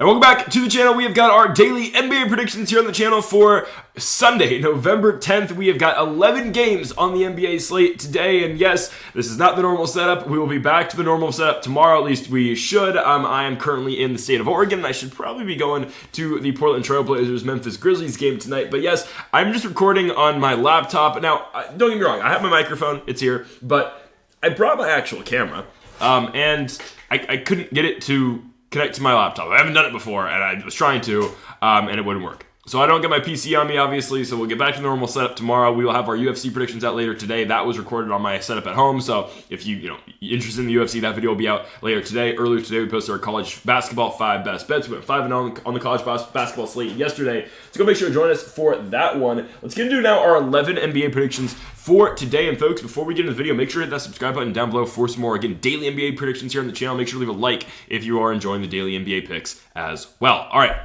And welcome back to the channel. We have got our daily NBA predictions here on the channel for Sunday, November 10th. We have got 11 games on the NBA slate today. And yes, this is not the normal setup. We will be back to the normal setup tomorrow. At least we should. I am currently in the state of Oregon, and I should probably be going to the Portland Trail Blazers Memphis Grizzlies game tonight. But yes, I'm just recording on my laptop. Now, don't get me wrong. I have my microphone. It's here. But I brought my actual camera, and I couldn't get it to connect to my laptop. I haven't done it before, and I was trying to, and it wouldn't work. So I don't get my PC on me, obviously, so we'll get back to the normal setup tomorrow. We will have our UFC predictions out later today. That was recorded on my setup at home, so if you're interested in the UFC, that video will be out later today. Earlier today, we posted our college basketball 5 best bets. We went 5-0 on the college basketball slate yesterday, so go make sure to join us for that one. Let's get into now our 11 NBA predictions for today. And folks, before we get into the video, make sure to hit that subscribe button down below for some more, again, daily NBA predictions here on the channel. Make sure to leave a like if you are enjoying the daily NBA picks as well. All right.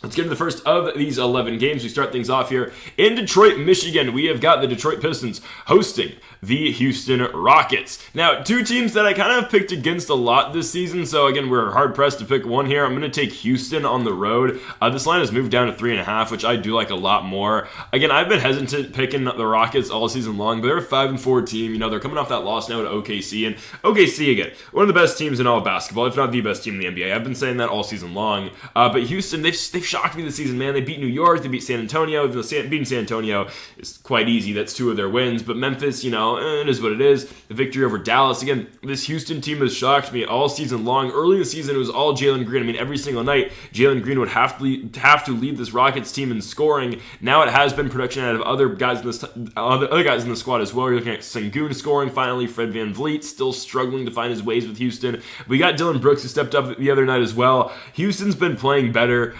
Let's get into the first of these 11 games. We start things off here in Detroit, Michigan. We have got the Detroit Pistons hosting the Houston Rockets. Now, two teams that I kind of picked against a lot this season, so again, we're hard-pressed to pick one here. I'm going to take Houston on the road. This line has moved down to 3.5, which I do like a lot more. Again, I've been hesitant picking the Rockets all season long, but they're a 5-4 team. They're coming off that loss now to OKC, and OKC, again, one of the best teams in all of basketball, if not the best team in the NBA. I've been saying that all season long, but Houston, they've shocked me this season, man. They beat New York, they beat San Antonio. Beating San Antonio is quite easy. That's 2 of their wins, but Memphis, it is what it is. The victory over Dallas. Again, this Houston team has shocked me all season long. Early in the season, it was all Jalen Green. Every single night, Jalen Green would have to lead this Rockets team in scoring. Now it has been production out of other guys in the squad as well. You're looking at Sengun scoring finally. Fred VanVleet still struggling to find his ways with Houston. We got Dylan Brooks, who stepped up the other night as well. Houston's been playing better.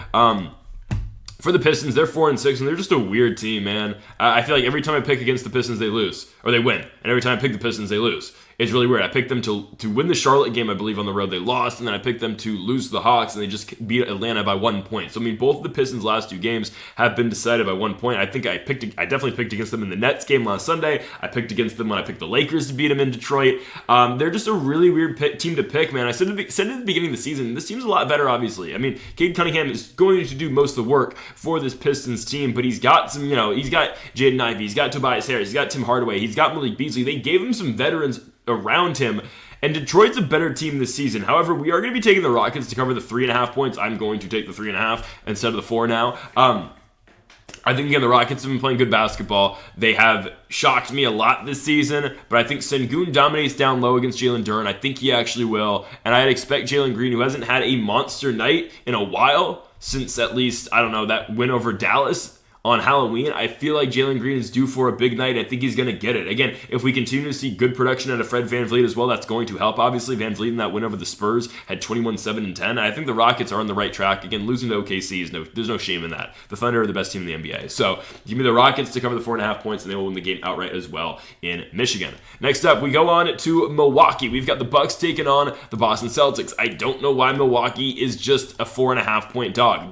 For the Pistons, they're 4-6, and they're just a weird team, man. I feel like every time I pick against the Pistons, they lose, or they win. And every time I pick the Pistons, they lose. It's really weird. I picked them to win the Charlotte game, I believe, on the road. They lost, and then I picked them to lose to the Hawks, and they just beat Atlanta by 1 point. So, both of the Pistons' last 2 games have been decided by 1 point. I definitely picked against them in the Nets game last Sunday. I picked against them when I picked the Lakers to beat them in Detroit. They're just a really weird team to pick, man. I said at the beginning of the season, this team's a lot better, obviously. Cade Cunningham is going to do most of the work for this Pistons team, but he's got some, he's got Jaden Ivey, he's got Tobias Harris, he's got Tim Hardaway, he's got Malik Beasley. They gave him some veterans around him, and Detroit's a better team this season. However, we are going to be taking the Rockets to cover the 3.5 points. I'm going to take the 3.5 instead of the 4 now. I think, again, the Rockets have been playing good basketball. They have shocked me a lot this season, but I think Sengun dominates down low against Jalen Duren. I think he actually will, and I'd expect Jalen Green, who hasn't had a monster night in a while, since at least, that win over Dallas on Halloween. I feel like Jalen Green is due for a big night. I think he's going to get it. Again, if we continue to see good production out of Fred VanVleet as well, that's going to help. Obviously, VanVleet in that win over the Spurs had 21, 7, and 10. I think the Rockets are on the right track. Again, losing to OKC, there's no shame in that. The Thunder are the best team in the NBA. So give me the Rockets to cover the 4.5 points, and they will win the game outright as well in Michigan. Next up, we go on to Milwaukee. We've got the Bucks taking on the Boston Celtics. I don't know why Milwaukee is just a 4.5 point dog.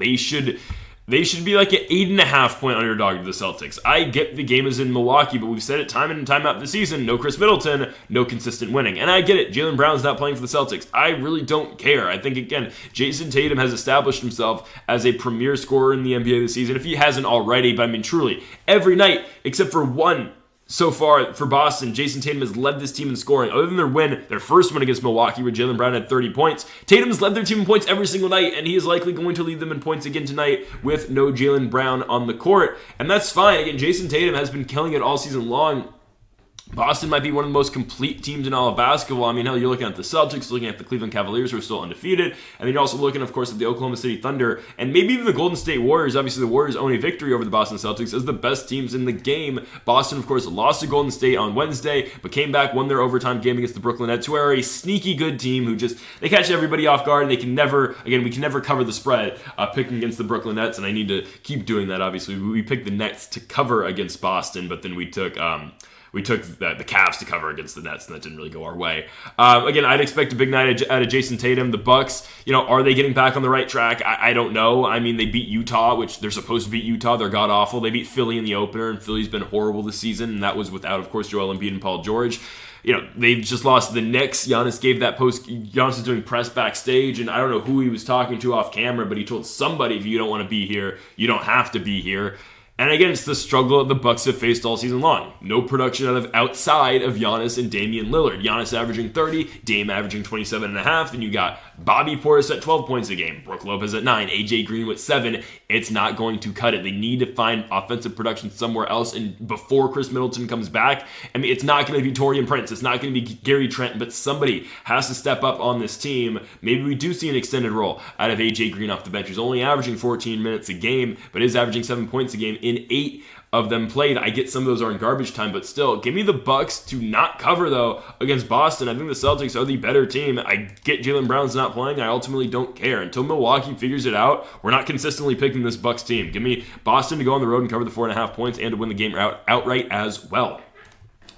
They should be like an 8.5 point underdog to the Celtics. I get the game is in Milwaukee, but we've said it time in and time out this season, no Chris Middleton, no consistent winning. And I get it, Jaylen Brown's not playing for the Celtics. I really don't care. I think, again, Jason Tatum has established himself as a premier scorer in the NBA this season, if he hasn't already. But truly, every night, except for one so far for Boston, Jason Tatum has led this team in scoring. Other than their first win against Milwaukee, where Jaylen Brown had 30 points, Tatum's led their team in points every single night, and he is likely going to lead them in points again tonight with no Jaylen Brown on the court. And that's fine. Again, Jason Tatum has been killing it all season long. Boston might be one of the most complete teams in all of basketball. Hell, you're looking at the Celtics, looking at the Cleveland Cavaliers, who are still undefeated, and then you're also looking, of course, at the Oklahoma City Thunder, and maybe even the Golden State Warriors. Obviously, the Warriors own a victory over the Boston Celtics as the best teams in the game. Boston, of course, lost to Golden State on Wednesday, but came back, won their overtime game against the Brooklyn Nets, who are a sneaky good team who they catch everybody off guard, and we can never cover the spread picking against the Brooklyn Nets, and I need to keep doing that, obviously. We picked the Nets to cover against Boston, but then we took the Cavs to cover against the Nets, and that didn't really go our way. Again, I'd expect a big night out of Jason Tatum. The Bucks, are they getting back on the right track? I don't know. They beat Utah, which they're supposed to beat Utah. They're god-awful. They beat Philly in the opener, and Philly's been horrible this season, and that was without, of course, Joel Embiid and Paul George. they've just lost to the Knicks. Giannis is doing press backstage, and I don't know who he was talking to off camera, but he told somebody, if you don't want to be here, you don't have to be here. And again, it's the struggle that the Bucks have faced all season long. No production outside of Giannis and Damian Lillard. Giannis averaging 30, Dame averaging 27.5. Then you got Bobby Portis at 12 points a game, Brook Lopez at 9, AJ Green with 7. It's not going to cut it. They need to find offensive production somewhere else. And before Chris Middleton comes back, it's not going to be Taurean Prince. It's not going to be Gary Trent, but somebody has to step up on this team. Maybe we do see an extended role out of AJ Green off the bench, who's only averaging 14 minutes a game, but is averaging 7 points a game in 8 of them played. I get some of those are in garbage time, but still, give me the Bucks to not cover, though, against Boston. I think the Celtics are the better team. I get Jaylen Brown's not playing. I ultimately don't care. Until Milwaukee figures it out, we're not consistently picking this Bucks team. Give me Boston to go on the road and cover the 4.5 points and to win the game outright as well.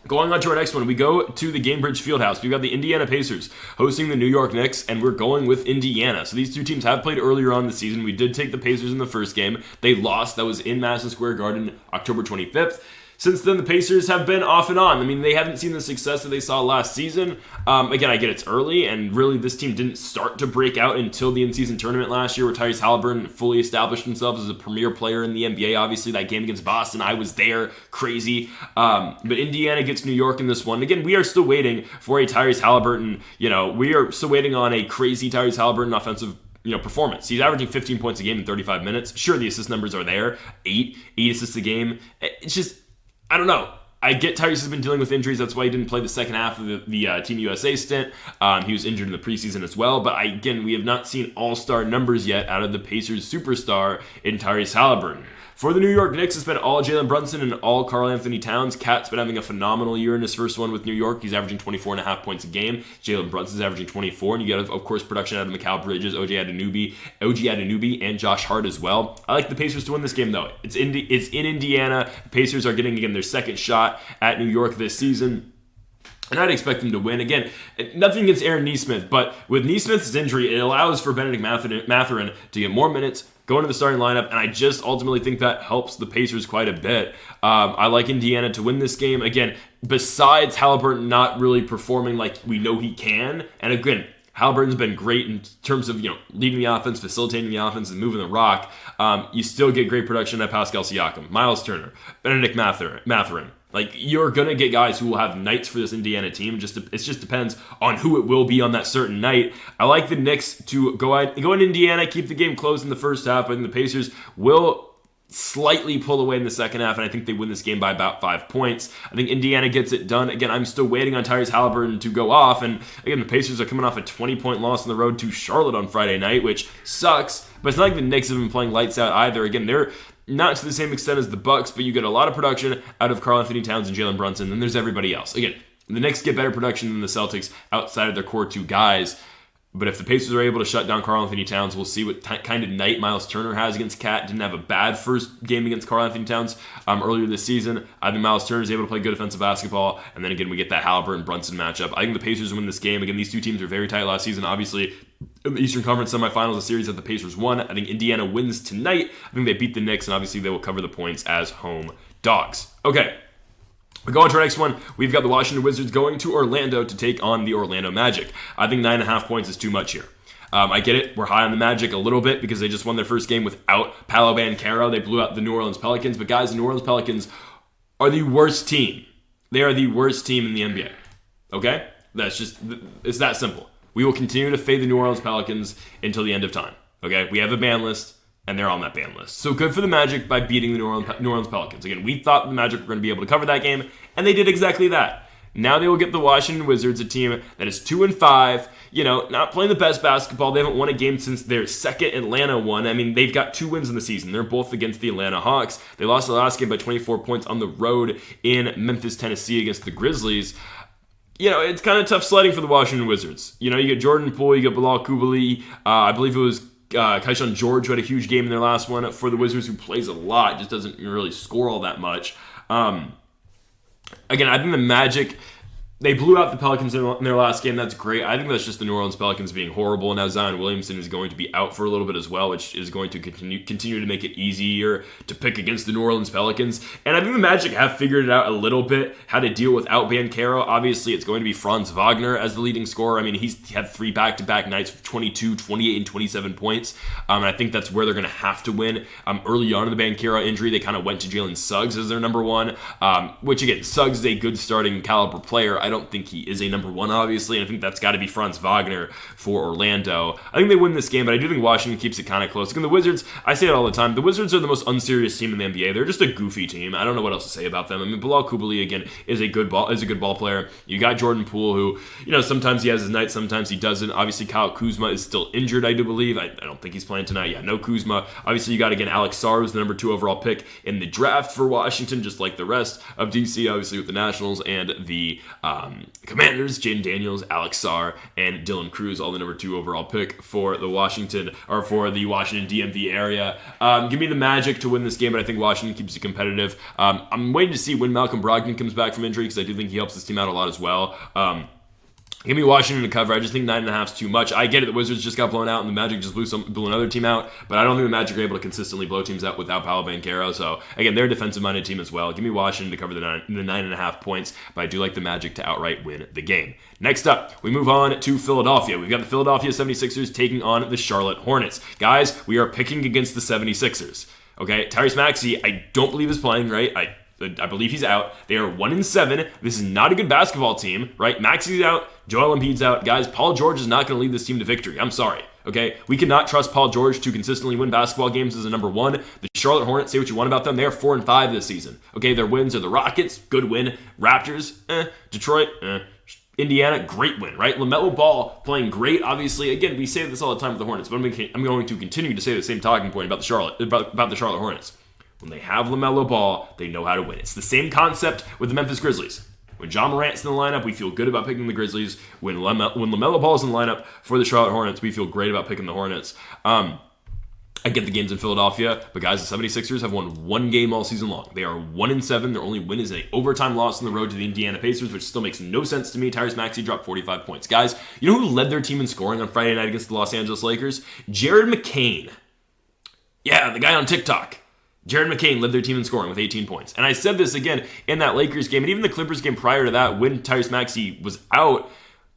Going on to our next one, we go to the Gainbridge Fieldhouse. We've got the Indiana Pacers hosting the New York Knicks, and we're going with Indiana. So these two teams have played earlier on in the season. We did take the Pacers in the first game. They lost. That was in Madison Square Garden, October 25th. Since then, the Pacers have been off and on. They haven't seen the success that they saw last season. Again, I get it's early, and really this team didn't start to break out until the in-season tournament last year, where Tyrese Halliburton fully established himself as a premier player in the NBA. Obviously, that game against Boston, I was there, crazy. But Indiana gets New York in this one. Again, we are still waiting for a Tyrese Halliburton. We are still waiting on a crazy Tyrese Halliburton offensive performance. He's averaging 15 points a game in 35 minutes. Sure, the assist numbers are there. 8 assists a game. It's just, I don't know. I get Tyrese has been dealing with injuries. That's why he didn't play the second half of the Team USA stint. He was injured in the preseason as well. But we have not seen all-star numbers yet out of the Pacers superstar in Tyrese Halliburton. For the New York Knicks, it's been all Jalen Brunson and all Karl-Anthony Towns. Cat's been having a phenomenal year in his first one with New York. He's averaging 24.5 points a game. Jalen Brunson's averaging 24. And you get, of course, production out of Mikal Bridges, OG Anunoby, and Josh Hart as well. I like the Pacers to win this game, though. It's in Indiana. The Pacers are getting, again, their second shot at New York this season. And I'd expect them to win. Again, nothing against Aaron Nesmith, but with Nesmith's injury, it allows for Benedict Mathurin to get more minutes, go into the starting lineup, and I just ultimately think that helps the Pacers quite a bit. I like Indiana to win this game. Again, besides Halliburton not really performing like we know he can, and again, Halliburton's been great in terms of leading the offense, facilitating the offense, and moving the rock. You still get great production at Pascal Siakam, Miles Turner, Benedict Mathurin. You're going to get guys who will have nights for this Indiana team. It just depends on who it will be on that certain night. I like the Knicks to go in Indiana, keep the game close in the first half. I think the Pacers will slightly pull away in the second half, and I think they win this game by about 5 points. I think Indiana gets it done. Again, I'm still waiting on Tyrese Halliburton to go off, and again, the Pacers are coming off a 20-point loss on the road to Charlotte on Friday night, which sucks, but it's not like the Knicks have been playing lights out either. Again, they're not to the same extent as the Bucks, but you get a lot of production out of Karl-Anthony Towns and Jalen Brunson. Then there's everybody else. Again, the Knicks get better production than the Celtics outside of their core two guys. But if the Pacers are able to shut down Karl-Anthony Towns, we'll see what kind of night Miles Turner has against Cat. Didn't have a bad first game against Karl-Anthony Towns earlier this season. I think Miles Turner is able to play good offensive basketball. And then again, we get that Halliburton-Brunson matchup. I think the Pacers win this game. Again, these two teams are very tight last season. Obviously, in the Eastern Conference semifinals, a series that the Pacers won. I think Indiana wins tonight. I think they beat the Knicks, and obviously they will cover the points as home dogs. Okay. We go on to our next one. We've got the Washington Wizards going to Orlando to take on the Orlando Magic. I think 9.5 points is too much here. I get it. We're high on the Magic a little bit because they just won their first game without Paolo Banchero. They blew out the New Orleans Pelicans. But guys, the New Orleans Pelicans are the worst team. They are the worst team in the NBA. Okay? It's that simple. We will continue to fade the New Orleans Pelicans until the end of time. Okay? We have a ban list, and they're on that ban list. So good for the Magic by beating the New Orleans Pelicans. Again, we thought the Magic were going to be able to cover that game, and they did exactly that. Now they will get the Washington Wizards, a team that is 2-5, not playing the best basketball. They haven't won a game since their second Atlanta one. I mean, they've got 2 wins in the season. They're both against the Atlanta Hawks. They lost the last game by 24 points on the road in Memphis, Tennessee against the Grizzlies. It's kind of tough sledding for the Washington Wizards. You get Jordan Poole, you get Bilal Coulibaly. I believe it was Kayshawn George who had a huge game in their last one for the Wizards, who plays a lot, just doesn't really score all that much. Again, I think the Magic, They blew out the Pelicans in their last game. That's great. I think that's just the New Orleans Pelicans being horrible. And now Zion Williamson is going to be out for a little bit as well, which is going to continue to make it easier to pick against the New Orleans Pelicans. And I think the Magic have figured it out a little bit, how to deal without Banchero. Obviously, it's going to be Franz Wagner as the leading scorer. I mean, he's had 3 back-to-back nights with 22, 28, and 27 points. And I think that's where they're going to have to win. Early on in the Banchero injury, they kind of went to Jalen Suggs as their number one, which, again, Suggs is a good starting caliber player. I don't think he is a number one, obviously, and I think that's got to be Franz Wagner for Orlando. I think they win this game, but I do think Washington keeps it kind of close. Again, the Wizards, I say it all the time, the Wizards are the most unserious team in the NBA. They're just a goofy team. I don't know what else to say about them. I mean, Bilal Coulibaly, again, is a good ball player. You got Jordan Poole, who, sometimes he has his night, sometimes he doesn't. Obviously, Kyle Kuzma is still injured, I do believe. I don't think he's playing tonight. Yeah, no Kuzma. Obviously, you got, again, Alex Sarr, who's the number 2 overall pick in the draft for Washington, just like the rest of DC, obviously, with the Nationals and the Commanders. Jaden Daniels, Alex Sarr, and Dylan Cruz, all the number 2 overall pick for the Washington DMV area. Give me the Magic to win this game, but I think Washington keeps it competitive. I'm waiting to see when Malcolm Brogdon comes back from injury, because I do think he helps this team out a lot as well. Give me Washington to cover. I just think 9.5 is too much. I get it. The Wizards just got blown out, and the Magic just blew another team out. But I don't think the Magic are able to consistently blow teams out without Paolo Banchero. So, again, they're a defensive-minded team as well. Give me Washington to cover the 9.5 points. But I do like the Magic to outright win the game. Next up, we move on to Philadelphia. We've got the Philadelphia 76ers taking on the Charlotte Hornets. Guys, we are picking against the 76ers. Okay, Tyrese Maxey, I don't believe is playing, right? I believe he's out. They are 1-7. This is not a good basketball team, right? Maxey's out. Joel Embiid's out. Guys, Paul George is not going to lead this team to victory. I'm sorry, okay? We cannot trust Paul George to consistently win basketball games as a number 1. The Charlotte Hornets, say what you want about them, they are 4-5 this season. Okay, their wins are the Rockets, good win. Raptors, Detroit, Indiana, great win, right? LaMelo Ball playing great. Obviously, again, we say this all the time with the Hornets, but I'm going to continue to say the same talking point about the Charlotte Hornets. When they have LaMelo Ball, they know how to win. It's the same concept with the Memphis Grizzlies. When Ja Morant's in the lineup, we feel good about picking the Grizzlies. When LaMelo Ball is in the lineup for the Charlotte Hornets, we feel great about picking the Hornets. I get the games in Philadelphia, but guys, the 76ers have won 1 game all season long. They are 1-7. Their only win is an overtime loss on the road to the Indiana Pacers, which still makes no sense to me. Tyrese Maxey dropped 45 points. Guys, you know who led their team in scoring on Friday night against the Los Angeles Lakers? Jared McCain. Yeah, the guy on TikTok. Jared McCain led their team in scoring with 18 points. And I said this again in that Lakers game, and even the Clippers game prior to that, when Tyrese Maxey was out,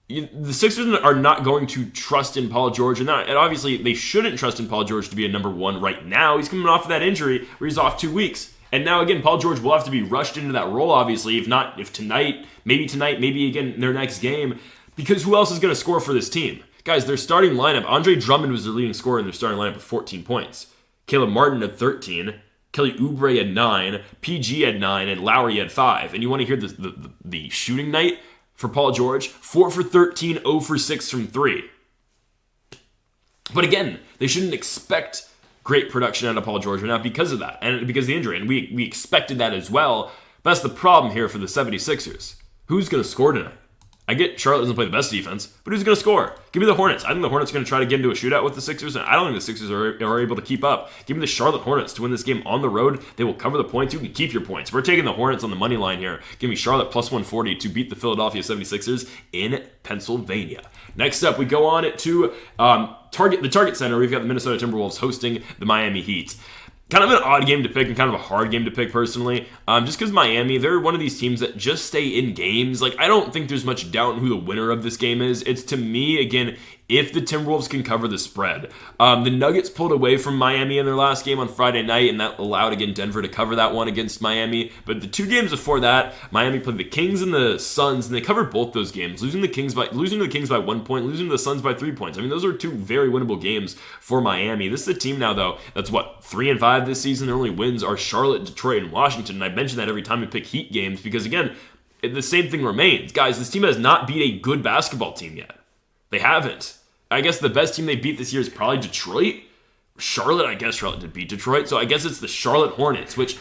the Sixers are not going to trust in Paul George. And obviously, they shouldn't trust in Paul George to be a number 1 right now. He's coming off of that injury where he's off 2 weeks. And now, again, Paul George will have to be rushed into that role, obviously, if tonight, maybe again their next game, because who else is going to score for this team? Guys, their starting lineup, Andre Drummond was their leading scorer in their starting lineup with 14 points. Caleb Martin had 13. Kelly Oubre had 9, PG had 9, and Lowry had 5. And you want to hear the shooting night for Paul George? 4 for 13, 0 for 6 from 3. But again, they shouldn't expect great production out of Paul George right now because of that, and because of the injury. And we expected that as well. But that's the problem here for the 76ers. Who's going to score tonight? I get Charlotte doesn't play the best defense, but who's going to score? Give me the Hornets. I think the Hornets are going to try to get into a shootout with the Sixers, and I don't think the Sixers are able to keep up. Give me the Charlotte Hornets to win this game on the road. They will cover the points. You can keep your points. We're taking the Hornets on the money line here. Give me Charlotte plus 140 to beat the Philadelphia 76ers in Pennsylvania. Next up, we go on to the Target Center. We've got the Minnesota Timberwolves hosting the Miami Heat. Kind of an odd game to pick and kind of a hard game to pick personally. Just because Miami, they're one of these teams that just stay in games. Like, I don't think there's much doubt in who the winner of this game is. It's, to me, again, if the Timberwolves can cover the spread. The Nuggets pulled away from Miami in their last game on Friday night, and that allowed, again, Denver to cover that one against Miami. But the 2 games before that, Miami played the Kings and the Suns, and they covered both those games, losing to the Kings by 1 point, losing to the Suns by 3 points. I mean, those are 2 very winnable games for Miami. This is a team now, though, that's 3-5 this season. Their only wins are Charlotte, Detroit, and Washington. And I mention that every time we pick Heat games because, again, the same thing remains. Guys, this team has not beat a good basketball team yet. They haven't. I guess the best team they beat this year is probably Detroit. Charlotte, I guess Charlotte did beat Detroit. So I guess it's the Charlotte Hornets, which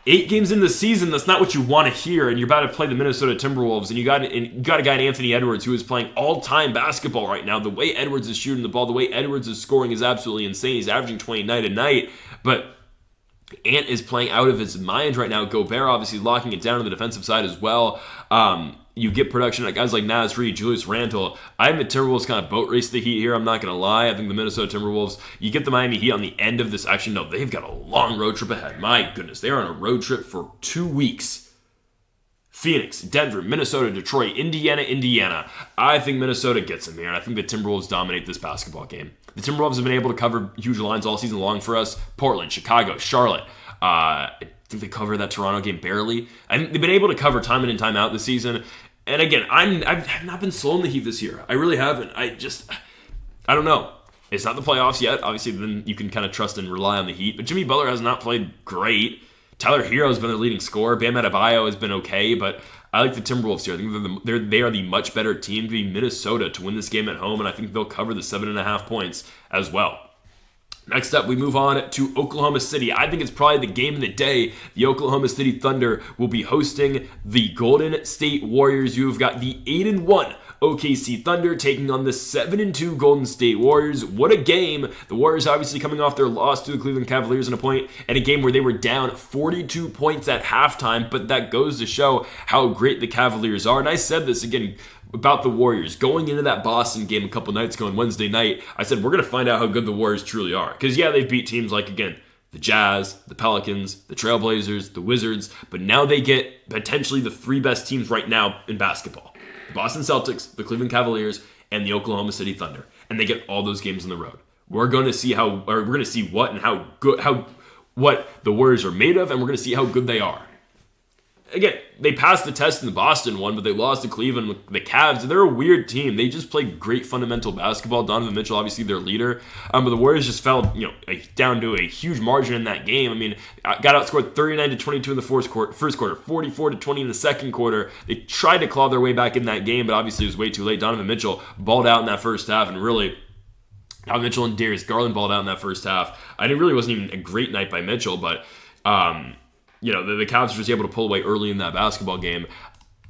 8 games into the season, that's not what you want to hear. And you're about to play the Minnesota Timberwolves, and you got a guy in Anthony Edwards who is playing all-time basketball right now. The way Edwards is shooting the ball, the way Edwards is scoring is absolutely insane. He's averaging 20 night and night, but Ant is playing out of his mind right now. Gobert obviously locking it down on the defensive side as well. you get production at guys like Naz Reid, Julius Randle. I have the Timberwolves kind of boat race the Heat here. I'm not going to lie. I think the Minnesota Timberwolves, you get the Miami Heat on the end of this. Actually, no, they've got a long road trip ahead. My goodness, they are on a road trip for 2 weeks. Phoenix, Denver, Minnesota, Detroit, Indiana. I think Minnesota gets them here, and I think the Timberwolves dominate this basketball game. The Timberwolves have been able to cover huge lines all season long for us. Portland, Chicago, Charlotte. I think they covered that Toronto game barely. And they've been able to cover time in and time out this season. And again, I've not been sold on the Heat this year. I really haven't. I don't know. It's not the playoffs yet. Obviously, then you can kind of trust and rely on the Heat. But Jimmy Butler has not played great. Tyler Hero has been their leading scorer. Bam Adebayo has been okay, but I like the Timberwolves here. I think they are the much better team to be Minnesota to win this game at home, and I think they'll cover the 7.5 points as well. Next up, we move on to Oklahoma City. I think it's probably the game of the day. The Oklahoma City Thunder will be hosting the Golden State Warriors. You've got the 8-1 OKC Thunder taking on the 7-2 Golden State Warriors. What a game. The Warriors obviously coming off their loss to the Cleveland Cavaliers in a game where they were down 42 points at halftime, but that goes to show how great the Cavaliers are. And I said this again about the Warriors. Going into that Boston game a couple nights ago on Wednesday night, I said we're going to find out how good the Warriors truly are. Because yeah, they've beat teams like, again, the Jazz, the Pelicans, the Trailblazers, the Wizards, but now they get potentially the 3 best teams right now in basketball. The Boston Celtics, the Cleveland Cavaliers, and the Oklahoma City Thunder. And they get all those games on the road. We're going to see what the Warriors are made of, and we're going to see how good they are. Again, they passed the test in the Boston one, but they lost to Cleveland. The Cavs, they're a weird team. They just play great fundamental basketball. Donovan Mitchell, obviously their leader. But the Warriors just fell down to a huge margin in that game. I mean, got outscored 39-22 in the first quarter, 44-20 in the second quarter. They tried to claw their way back in that game, but obviously it was way too late. Donovan Mitchell balled out in that first half, and really, Donovan Mitchell and Darius Garland balled out in that first half. It really wasn't even a great night by Mitchell, but the Cavs were just able to pull away early in that basketball game.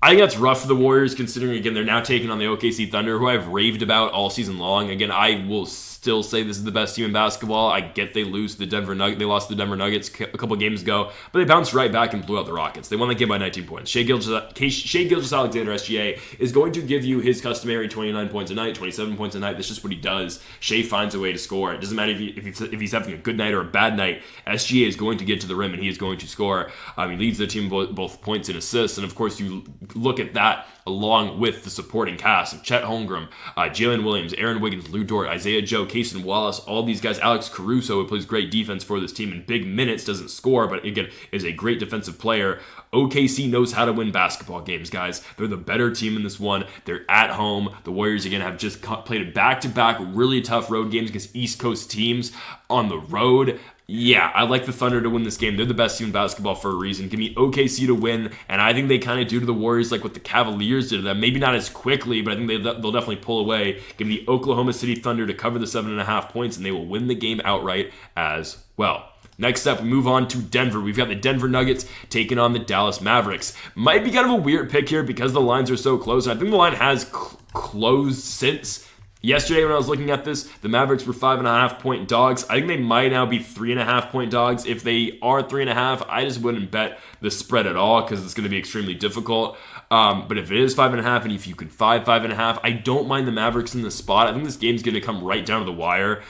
I think that's rough for the Warriors, considering, again, they're now taking on the OKC Thunder, who I've raved about all season long. Again, I will still say this is the best team in basketball. I get they lose to the Denver Nuggets. They lost to the Denver Nuggets a couple games ago, but they bounced right back and blew out the Rockets. They won that game by 19 points. Shai Gilgeous-Alexander, SGA, is going to give you his customary 29 points a night, 27 points a night. That's just what he does. Shai finds a way to score. It doesn't matter if he's having a good night or a bad night. SGA is going to get to the rim, and he is going to score. He leads the team both points and assists, and of course you look at that along with the supporting cast of Chet Holmgren, Jalen Williams, Aaron Wiggins, Lou Dort, Isaiah Joe, Cason Wallace, all these guys. Alex Caruso, who plays great defense for this team in big minutes, doesn't score, but again, is a great defensive player. OKC knows how to win basketball games, guys. They're the better team in this one. They're at home. The Warriors, again, have just played back-to-back really tough road games against East Coast teams on the road. Yeah, I like the Thunder to win this game. They're the best team in basketball for a reason. Give me OKC to win, and I think they kind of do to the Warriors like what the Cavaliers did to them. Maybe not as quickly, but I think they'll definitely pull away. Give me the Oklahoma City Thunder to cover the 7.5 points, and they will win the game outright as well. Next up, we move on to Denver. We've got the Denver Nuggets taking on the Dallas Mavericks. Might be kind of a weird pick here because the lines are so close. I think the line has closed since yesterday when I was looking at this. The Mavericks were 5.5 point dogs. I think they might now be 3.5 point dogs. If they are 3.5, I just wouldn't bet the spread at all because it's going to be extremely difficult. But if it is 5.5, and if you can 5.5, I don't mind the Mavericks in the spot. I think this game's going to come right down to the wire.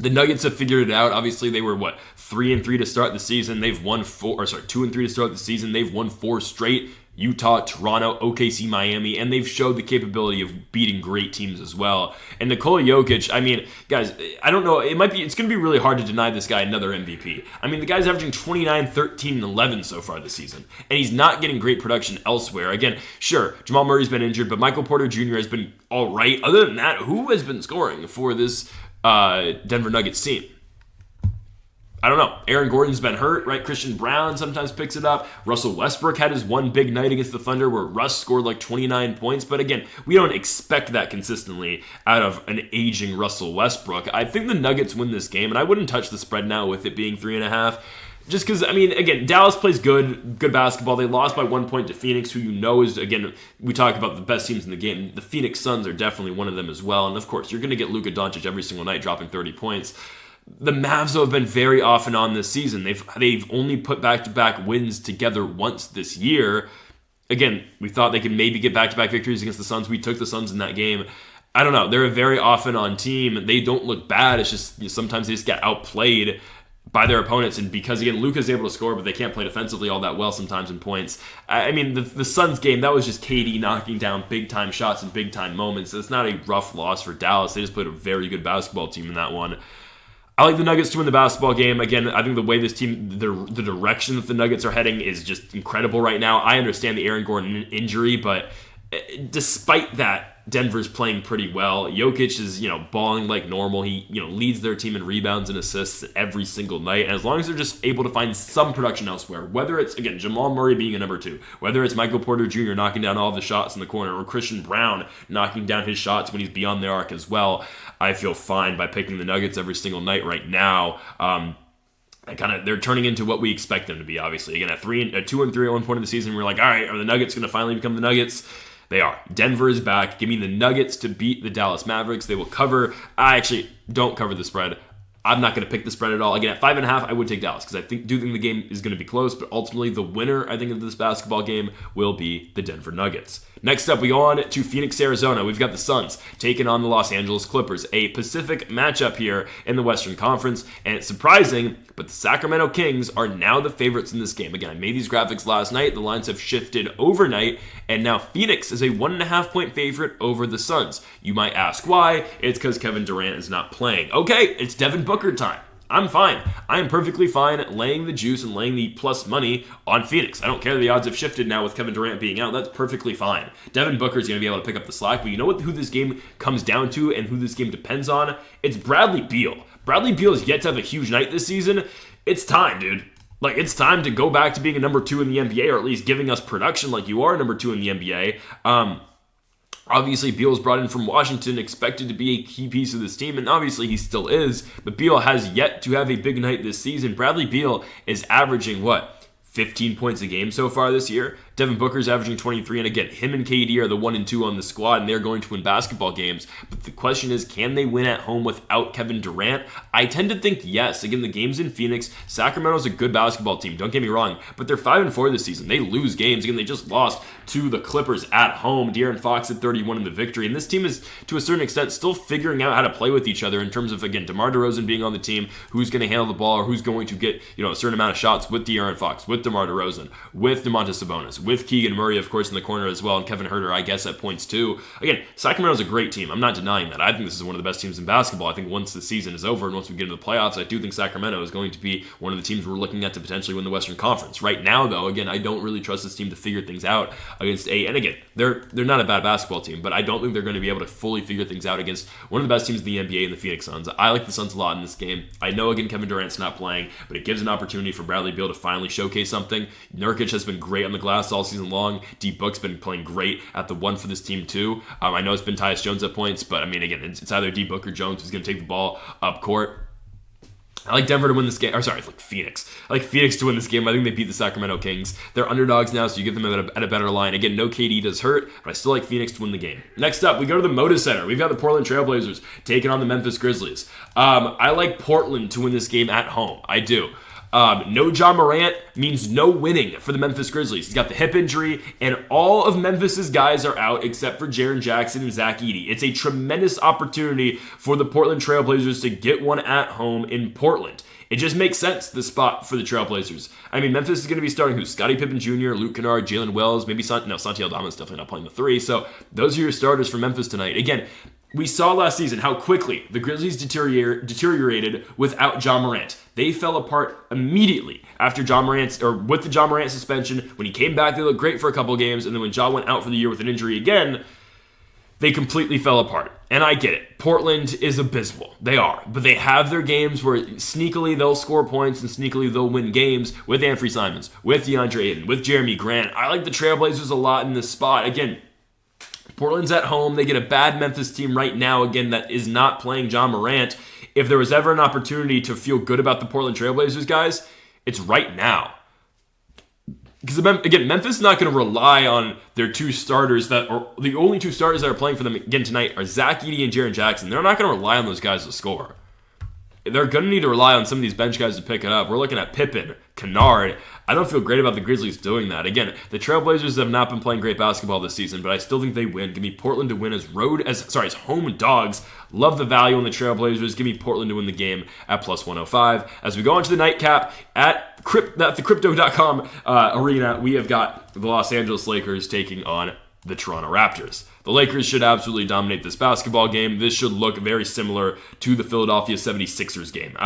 The Nuggets have figured it out. Obviously, they were 3-3 to start the season. They've won 2-3 to start the season. They've won 4 straight. Utah, Toronto, OKC, Miami, and they've showed the capability of beating great teams as well. And Nikola Jokic, I mean, guys, I don't know, it's going to be really hard to deny this guy another MVP. I mean, the guy's averaging 29, 13, and 11 so far this season, and he's not getting great production elsewhere. Again, sure, Jamal Murray's been injured, but Michael Porter Jr. has been all right. Other than that, who has been scoring for this Denver Nuggets team? I don't know. Aaron Gordon's been hurt, right? Christian Brown sometimes picks it up. Russell Westbrook had his one big night against the Thunder where Russ scored 29 points. But again, we don't expect that consistently out of an aging Russell Westbrook. I think the Nuggets win this game, and I wouldn't touch the spread now with it being 3.5. Just because, I mean, again, Dallas plays good basketball. They lost by 1 point to Phoenix, who is, again, we talk about the best teams in the game. The Phoenix Suns are definitely one of them as well. And of course, you're going to get Luka Doncic every single night dropping 30 points. The Mavs, though, have been very off and on this season. They've only put back-to-back wins together once this year. again, we thought they could maybe get back-to-back victories against the Suns. We took the Suns in that game. I don't know. They're a very often on team. They don't look bad. It's just sometimes they just get outplayed by their opponents. And because, again, Luka's able to score, but they can't play defensively all that well sometimes in points. I mean, the Suns game, that was just KD knocking down big-time shots in big-time moments. It's not a rough loss for Dallas. They just played a very good basketball team in that one. I like the Nuggets to win the basketball game. Again, I think the way this team, the direction that the Nuggets are heading is just incredible right now. I understand the Aaron Gordon injury, but despite that, Denver's playing pretty well. Jokic is, balling like normal. He, leads their team in rebounds and assists every single night. And as long as they're just able to find some production elsewhere, whether it's, again, Jamal Murray being a number 2, whether it's Michael Porter Jr. knocking down all of the shots in the corner, or Christian Brown knocking down his shots when he's beyond the arc as well, I feel fine by picking the Nuggets every single night right now. They're turning into what we expect them to be, obviously. Again, at 2-3 at one point in the season, we're like, all right, are the Nuggets going to finally become the Nuggets? They are. Denver is back. Give me the Nuggets to beat the Dallas Mavericks. They will cover. I actually don't cover the spread. I'm not going to pick the spread at all. Again, at 5.5, I would take Dallas because I do think the game is going to be close, but ultimately the winner, I think, of this basketball game will be the Denver Nuggets. Next up, we go on to Phoenix, Arizona. We've got the Suns taking on the Los Angeles Clippers, a Pacific matchup here in the Western Conference, and it's surprising, but the Sacramento Kings are now the favorites in this game. Again, I made these graphics last night. The lines have shifted overnight, and now Phoenix is a 1.5-point favorite over the Suns. You might ask why. It's because Kevin Durant is not playing. Okay, it's Devin Booker time. I'm fine. I am perfectly fine laying the juice and laying the plus money on Phoenix. I don't care the odds have shifted now with Kevin Durant being out. That's perfectly fine. Devin Booker's going to be able to pick up the slack, but you know who this game comes down to and who this game depends on? It's Bradley Beal. Bradley Beal has yet to have a huge night this season. It's time, dude. It's time to go back to being a number 2 in the NBA, or at least giving us production like you are a number 2 in the NBA. Obviously, Beal's brought in from Washington, expected to be a key piece of this team, and obviously he still is, but Beal has yet to have a big night this season. Bradley Beal is averaging, 15 points a game so far this year. Devin Booker's averaging 23, and again, him and KD are the 1 and 2 on the squad, and they're going to win basketball games. But the question is, can they win at home without Kevin Durant? I tend to think yes. Again, the game's in Phoenix. Sacramento's a good basketball team, don't get me wrong, but they're 5-4 this season. They lose games. Again, they just lost to the Clippers at home. De'Aaron Fox at 31 in the victory, and this team is, to a certain extent, still figuring out how to play with each other in terms of, again, DeMar DeRozan being on the team, who's going to handle the ball, or who's going to get, a certain amount of shots with De'Aaron Fox, with DeMar DeRozan, with Domantas Sabonis, with Keegan Murray, of course, in the corner as well, and Kevin Huerter, I guess, at points too. Again, Sacramento's a great team. I'm not denying that. I think this is one of the best teams in basketball. I think once the season is over and once we get into the playoffs, I do think Sacramento is going to be one of the teams we're looking at to potentially win the Western Conference. Right now, though, again, I don't really trust this team to figure things out against and again, they're not a bad basketball team, but I don't think they're going to be able to fully figure things out against one of the best teams in the NBA in the Phoenix Suns. I like the Suns a lot in this game. I know, again, Kevin Durant's not playing, but it gives an opportunity for Bradley Beal to finally showcase something. Nurkic has been great on the glass all season long. D-Book's been playing great at the 1 for this team too. I know it's been Tyus Jones at points, but I mean, again, it's either D-Book or Jones who's going to take the ball up court. I like Denver to win this game. Or sorry, it's like Phoenix. I like Phoenix to win this game. I think they beat the Sacramento Kings. They're underdogs now, so you get them at a better line. Again, no KD does hurt, but I still like Phoenix to win the game. Next up, we go to the Moda Center. We've got the Portland Trailblazers taking on the Memphis Grizzlies. I like Portland to win this game at home. I do. No Ja Morant means no winning for the Memphis Grizzlies. He's got the hip injury, and all of Memphis's guys are out except for Jaren Jackson and Zach Edey. It's a tremendous opportunity for the Portland Trailblazers to get one at home in Portland. It just makes sense, the spot for the Trailblazers. I mean, Memphis is going to be starting who? Scottie Pippen Jr., Luke Kennard, Jalen Wells, maybe Santi Aldama's definitely not playing the 3. So those are your starters for Memphis tonight. Again, we saw last season how quickly the Grizzlies deteriorated without Ja Morant. They fell apart immediately after with the Ja Morant suspension. When he came back, they looked great for a couple games, and then when Ja went out for the year with an injury again, they completely fell apart. And I get it. Portland is abysmal. They are. But they have their games where sneakily they'll score points and sneakily they'll win games with Anthony Simons, with DeAndre Ayton, with Jeremy Grant. I like the Trailblazers a lot in this spot. Again, Portland's at home. They get a bad Memphis team right now, again, that is not playing Ja Morant. If there was ever an opportunity to feel good about the Portland Trailblazers, guys, it's right now. Because, again, Memphis is not going to rely on their 2 starters the only 2 starters that are playing for them again tonight are Zach Edey and Jaren Jackson. They're not going to rely on those guys to score. they're going to need to rely on some of these bench guys to pick it up. We're looking at Pippen, Kennard. I don't feel great about the Grizzlies doing that. Again, the Trailblazers have not been playing great basketball this season, but I still think they win. Give me Portland to win as home dogs. Love the value on the Trailblazers. Give me Portland to win the game at plus 105. As we go on to the nightcap at the Crypto.com arena, we have got the Los Angeles Lakers taking on the Toronto Raptors. The Lakers should absolutely dominate this basketball game. This should look very similar to the Philadelphia 76ers game.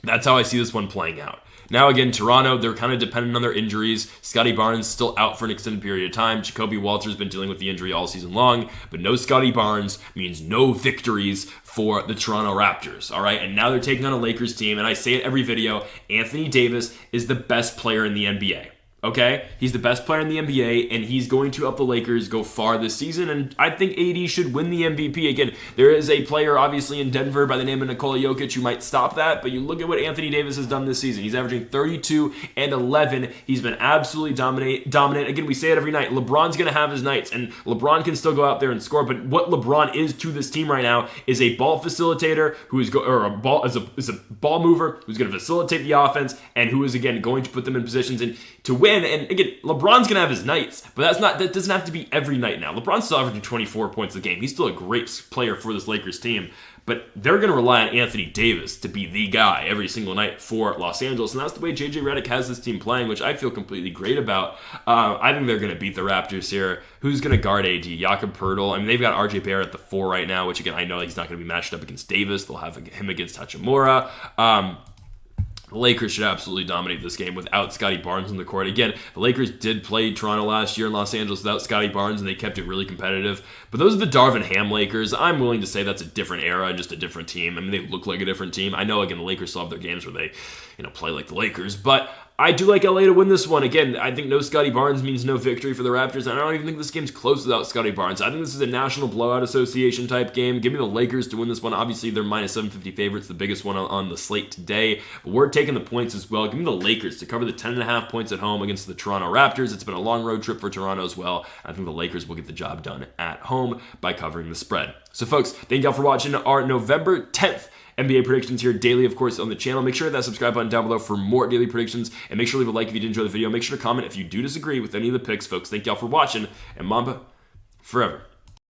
That's how I see this one playing out. Now, again, Toronto, they're kind of dependent on their injuries. Scotty Barnes still out for an extended period of time. Jacoby Walter's been dealing with the injury all season long, but no Scotty Barnes means no victories for the Toronto Raptors, all right? And now they're taking on a Lakers team, and I say it every video, Anthony Davis is the best player in the NBA. Okay? He's the best player in the NBA, and he's going to help the Lakers go far this season, and I think AD should win the MVP. Again, there is a player, obviously, in Denver by the name of Nikola Jokic who might stop that, but you look at what Anthony Davis has done this season. He's averaging 32 and 11. He's been absolutely dominant. Again, we say it every night. LeBron's going to have his nights, and LeBron can still go out there and score, but what LeBron is to this team right now is a ball facilitator who is a ball mover who's going to facilitate the offense, and who is, again, going to put them in positions to win. And again, LeBron's gonna have his nights, but that doesn't have to be every night now. LeBron's still averaging 24 points a game. He's still a great player for this Lakers team, but they're gonna rely on Anthony Davis to be the guy every single night for Los Angeles, and that's the way JJ Redick has this team playing, which I feel completely great about. I think they're gonna beat the Raptors here. Who's gonna guard AD? Jakob Poeltl. I mean, they've got RJ Barrett at the 4 right now, which again, I know he's not gonna be matched up against Davis. They'll have him against Hachimura. The Lakers should absolutely dominate this game without Scotty Barnes on the court. Again, the Lakers did play Toronto last year in Los Angeles without Scotty Barnes, and they kept it really competitive. But those are the Darvin Ham Lakers. I'm willing to say that's a different era and just a different team. I mean, they look like a different team. I know, again, the Lakers still have their games where they, play like the Lakers, but I do like LA to win this one. Again, I think no Scotty Barnes means no victory for the Raptors, and I don't even think this game's close without Scotty Barnes. I think this is a national blowout association type game. Give me the Lakers to win this one. Obviously, they're minus 750 favorites, the biggest one on the slate today. But we're taking the points as well. Give me the Lakers to cover the 10.5 points at home against the Toronto Raptors. It's been a long road trip for Toronto as well. I think the Lakers will get the job done at home by covering the spread. So, folks, thank y'all for watching our November 10th NBA predictions here daily, of course, on the channel. Make sure to hit that subscribe button down below for more daily predictions, and make sure to leave a like if you did enjoy the video. Make sure to comment if you do disagree with any of the picks, folks. Thank y'all for watching, and Mamba forever.